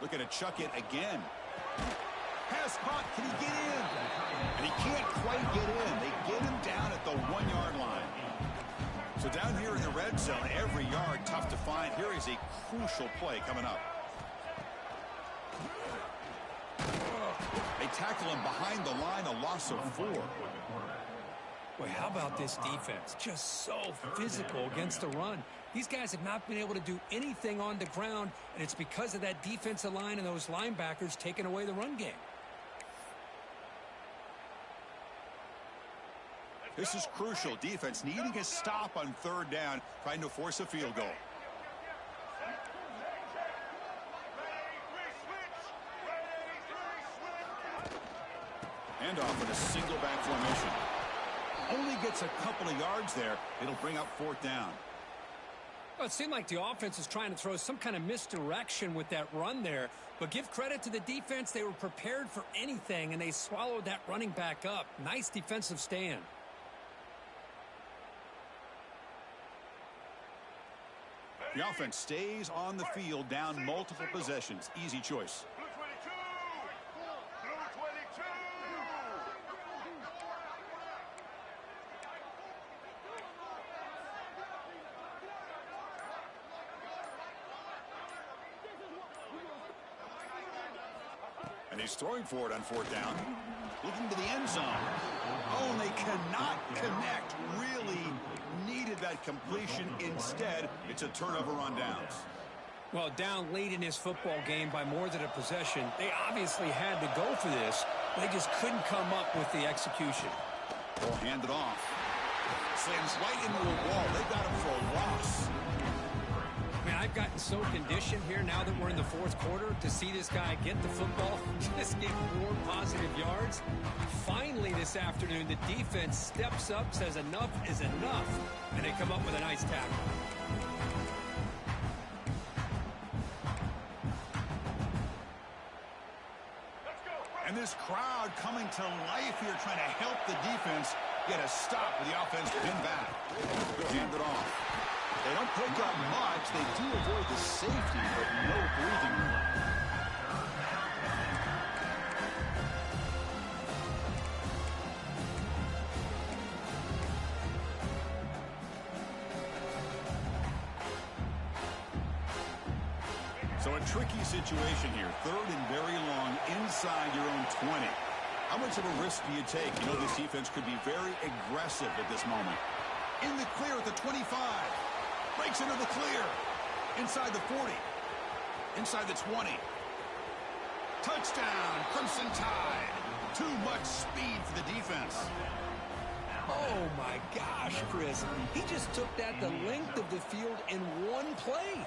Looking to chuck it again. Pass caught. Can he get in? And he can't quite get in. They get him down at the 1-yard line. So down here in the red zone, every yard tough to find. Here is a crucial play coming up. They tackle him behind the line, a loss of 4. Boy, how about this defense? Just so physical against the run. These guys have not been able to do anything on the ground, and it's because of that defensive line and those linebackers taking away the run game. This is crucial. Defense needing a stop on third down, trying to force a field goal. Handoff in a single back formation. Only gets a couple of yards there. It'll bring up fourth down. Well, it seemed like the offense was trying to throw some kind of misdirection with that run there. But give credit to the defense. They were prepared for anything, and they swallowed that running back up. Nice defensive stand. The offense stays on the field, down multiple possessions. Easy choice. And he's throwing for it on fourth down. Looking to the end zone. Oh, and they cannot connect. Really needed that completion. Instead, it's a turnover on downs. Well, down late in this football game by more than a possession, they obviously had to go for this. They just couldn't come up with the execution. They'll hand it off. Slams right into a wall. They got him for a loss. Man, I've gotten so conditioned here now that we're in the fourth quarter to see this guy get the football, just get more positive yards. Finally this afternoon, the defense steps up, says enough is enough, and they come up with a nice tackle. And this crowd coming to life here, trying to help the defense get a stop with the offense pinned back. They'll hand it off. They don't pick up much. They do avoid the safety, but no breathing room. So a tricky situation here. Third and very long inside your own 20. How much of a risk do you take? You know this defense could be very aggressive at this moment. In the clear at the 25. Breaks into the clear. Inside the 40. Inside the 20. Touchdown, Crimson Tide. Too much speed for the defense. Oh, my gosh, Chris. He just took that the length of the field in one play.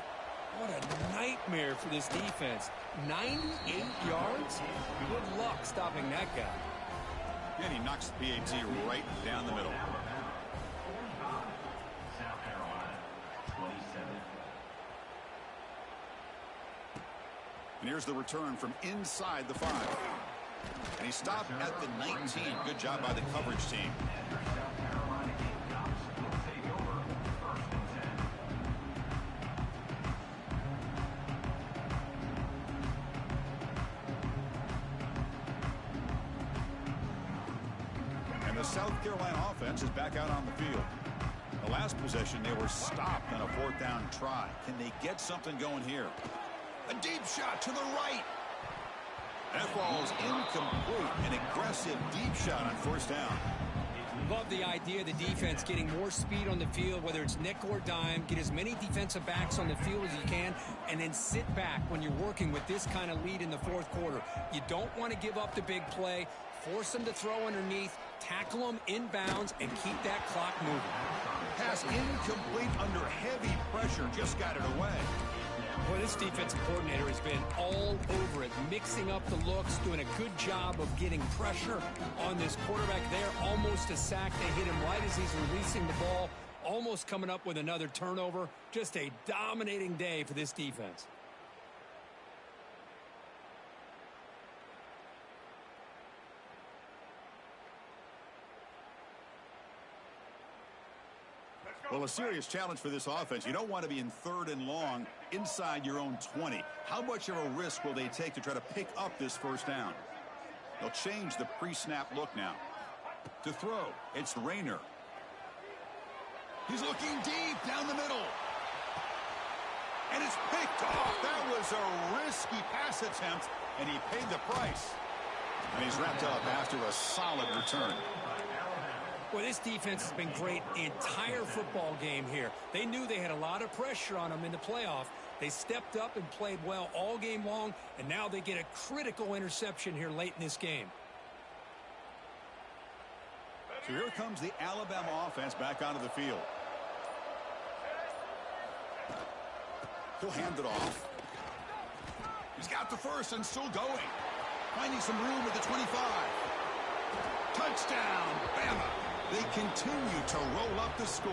What a nightmare for this defense. 98 yards? Good luck stopping that guy. And he knocks the PAT right down the middle. And here's the return from inside the 5. And he stopped at the 19. Good job by the coverage team. And the South Carolina offense is back out on the field. The last possession, they were stopped on a fourth down try. Can they get something going here? A deep shot to the right. That ball's incomplete. An aggressive deep shot on first down. Love the idea of the defense getting more speed on the field, whether it's nickel or dime. Get as many defensive backs on the field as you can, and then sit back when you're working with this kind of lead in the fourth quarter. You don't want to give up the big play. Force them to throw underneath. Tackle them inbounds and keep that clock moving. Pass incomplete under heavy pressure. Just got it away. Well, this defensive coordinator has been all over it, mixing up the looks, doing a good job of getting pressure on this quarterback there. Almost a sack. They hit him right as he's releasing the ball, almost coming up with another turnover. Just a dominating day for this defense. Well, a serious challenge for this offense. You don't want to be in third and long inside your own 20. How much of a risk will they take to try to pick up this first down? They'll change the pre-snap look now. To throw, it's Rayner. He's looking deep down the middle. And it's picked off. That was a risky pass attempt, and he paid the price. And he's wrapped up after a solid return. Well, this defense has been great the entire football game here. They knew they had a lot of pressure on them in the playoff. They stepped up and played well all game long, and now they get a critical interception here late in this game. So here comes the Alabama offense back onto the field. He'll hand it off. He's got the first and still going. Finding some room at the 25. Touchdown, Bama. They continue to roll up the score.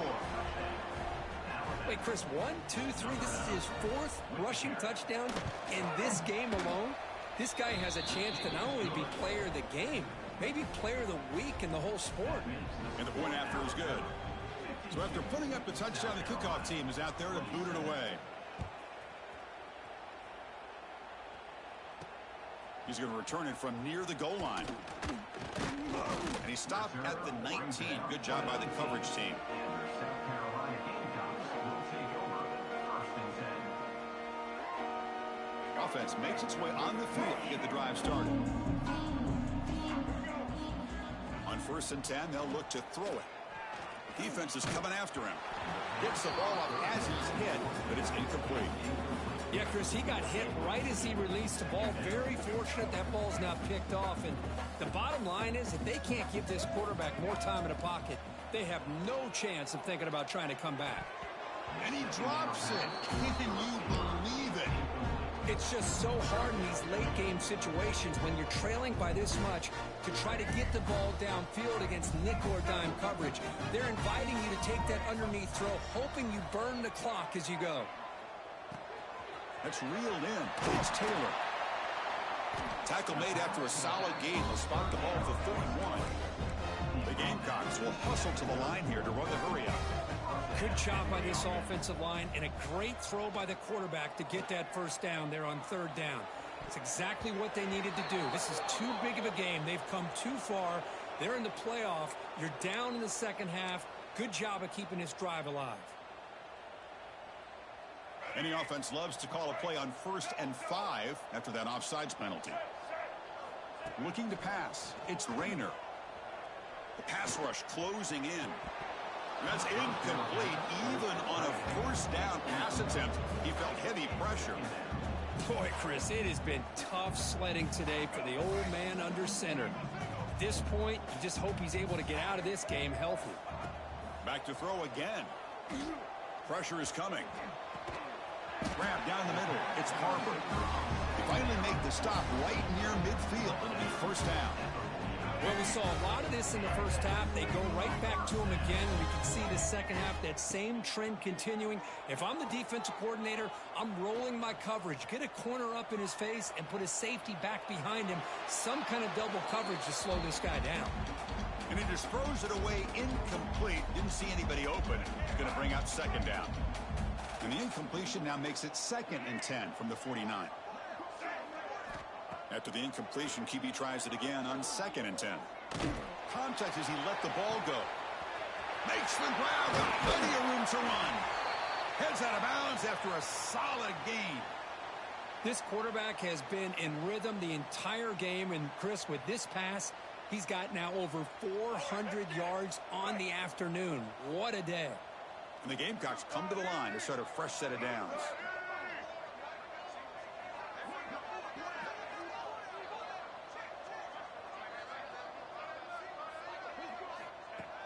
Wait, Chris, 1, 2, 3. This is his 4th rushing touchdown in this game alone. This guy has a chance to not only be player of the game, maybe player of the week in the whole sport. And the point after is good. So after putting up the touchdown, the kickoff team is out there to boot it away. He's going to return it from near the goal line. And he stopped at the 19. Good job by the coverage team. Offense makes its way on the field to get the drive started. On 1st and 10, they'll look to throw it. Defense is coming after him. Gets the ball up as he's hit, but it's incomplete. Yeah, Chris, he got hit right as he released the ball. Very fortunate that ball's not picked off. And the bottom line is that they can't give this quarterback more time in the pocket. They have no chance of thinking about trying to come back. And he drops it. Can you believe it? It's just so hard in these late-game situations when you're trailing by this much to try to get the ball downfield against nickel or dime coverage. They're inviting you to take that underneath throw, hoping you burn the clock as you go. That's reeled in. It's Taylor. Tackle made after a solid gain. They'll spot the ball at the 31. The Gamecocks will hustle to the line here to run the hurry up. Good job by this offensive line and a great throw by the quarterback to get that first down there on 3rd down. It's exactly what they needed to do. This is too big of a game. They've come too far. They're in the playoff. You're down in the second half. Good job of keeping this drive alive. Any offense loves to call a play on 1st and 5 after that offsides penalty. Looking to pass. It's Rayner. The pass rush closing in. That's incomplete. Even on a 1st down pass attempt, he felt heavy pressure. Boy, Chris, it has been tough sledding today for the old man under center. At this point, you just hope he's able to get out of this game healthy. Back to throw again. Pressure is coming. Grab down the middle. It's Harper. They finally make the stop right near midfield. It'll be 1st down. Well, we saw a lot of this in the first half. They go right back to him again, and we can see the second half, that same trend continuing. If I'm the defensive coordinator, I'm rolling my coverage. Get a corner up in his face and put a safety back behind him. Some kind of double coverage to slow this guy down. And he just throws it away incomplete. Didn't see anybody open. He's going to bring out 2nd down. And the incompletion now makes it 2nd and 10 from the 49. After the incompletion, QB tries it again on 2nd and 10. Contact as he let the ball go. Makes the grab. Plenty of room to run. Heads out of bounds after a solid gain. This quarterback has been in rhythm the entire game. And, Chris, with this pass, he's got now over 400 yards on the afternoon. What a day. And the Gamecocks come to the line to start a fresh set of downs.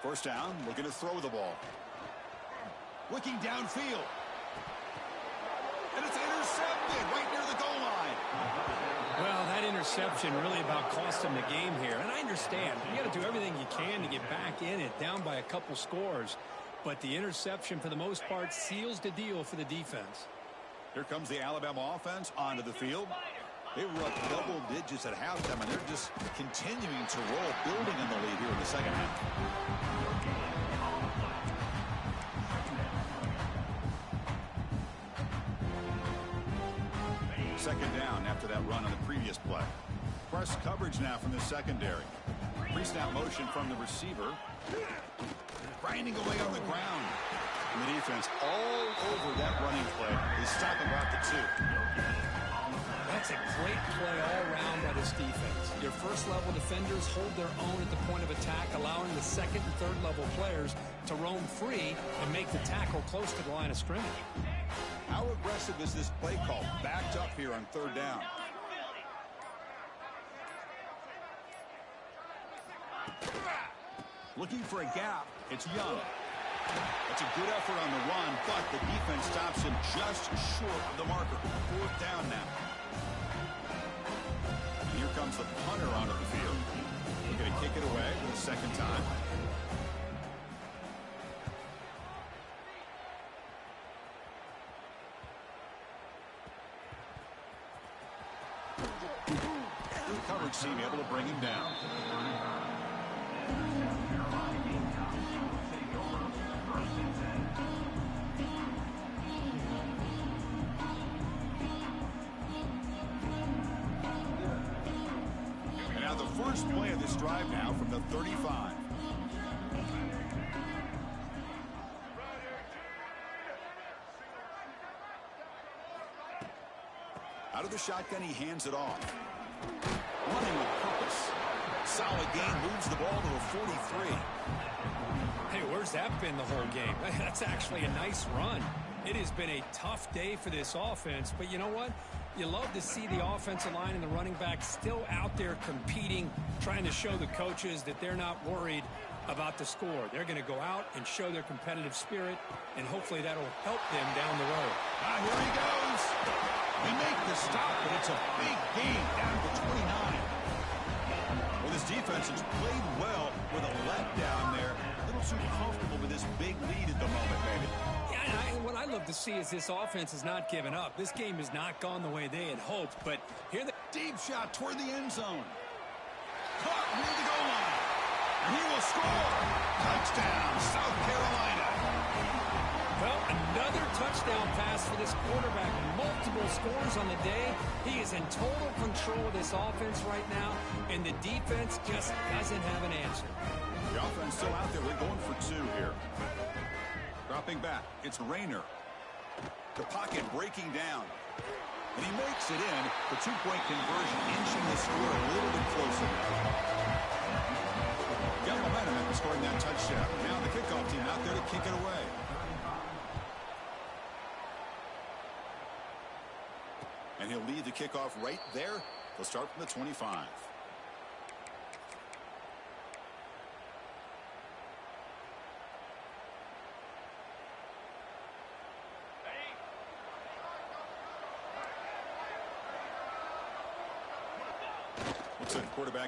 First down, looking to throw the ball. Looking downfield. And it's intercepted right near the goal line. Well, that interception really about cost him the game here. And I understand. You got to do everything you can to get back in it, down by a couple scores. But the interception, for the most part, seals the deal for the defense. Here comes the Alabama offense onto the field. They were up double digits at halftime, and they're just continuing to roll, building in the lead here in the second half. Second down after that run on the previous play. Press coverage now from the secondary. Pre-snap motion from the receiver. Grinding away on the ground. And the defense all over that running play. They stop him about the 2. That's a great play all around by this defense. Your first-level defenders hold their own at the point of attack, allowing the second and third-level players to roam free and make the tackle close to the line of scrimmage. How aggressive is this play call? Backed up here on 3rd down. Looking for a gap. It's Young. That's a good effort on the run, but the defense stops him just short of the marker. 4th down now. And here comes the punter onto the field. They're going to kick it away for the 2nd time. Good coverage team able to bring him down. And now the first play of this drive now from the 35. Out of the shotgun, he hands it off. Running with purpose. Solid gain, moves the ball to a 43. Hey, where's that been the whole game? That's actually a nice run. It has been a tough day for this offense, but you know what? You love to see the offensive line and the running back still out there competing, trying to show the coaches that they're not worried about the score. They're going to go out and show their competitive spirit, and hopefully that'll help them down the road. Here he goes. They make the stop, but it's a big gain down to 29. Well, this defense has played well with a letdown there. A little too comfortable with this big lead at the moment, maybe. Yeah, and what I love to see is this offense has not given up. This game has not gone the way they had hoped, but here the deep shot toward the end zone. Caught near the goal line. And he will score. Touchdown, South Carolina. Well, another touchdown pass for this quarterback. Multiple scores on the day. He is in total control of this offense right now, and the defense just doesn't have an answer. The offense still out there. We're going for 2 here. Dropping back. It's Rayner. The pocket breaking down. And he makes it in. The 2-point conversion, inching the score a little bit closer. Got momentum after scoring that touchdown. Now the kickoff team out there to kick it away. And he'll lead the kickoff right there. They'll start from the 25. Looks like the quarterback